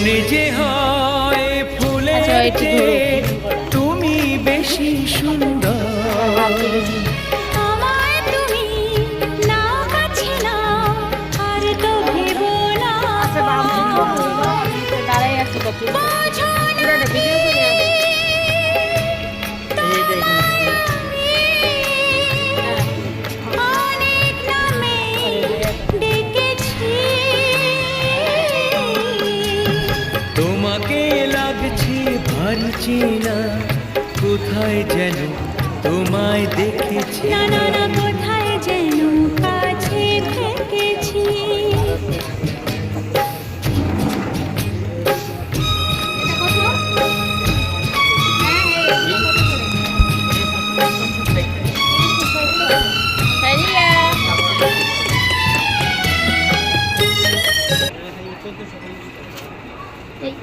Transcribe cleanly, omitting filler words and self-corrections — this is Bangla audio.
মনে যে হয় ফুলের চেয়ে তুমি বেশি সুন্দর। আমায় তুমি না কাছে নাও আর তো ভেবো না। দাঁড়াই আছে কত বোঝো না ভিডিও করে অনেক নামে ডেকেছি। তোমাকে লাগছে ভারী চেনা, কোথায় যেন তোমায় দেখেছি। না না না কোথায় যেন কাছে থেকেছি। এই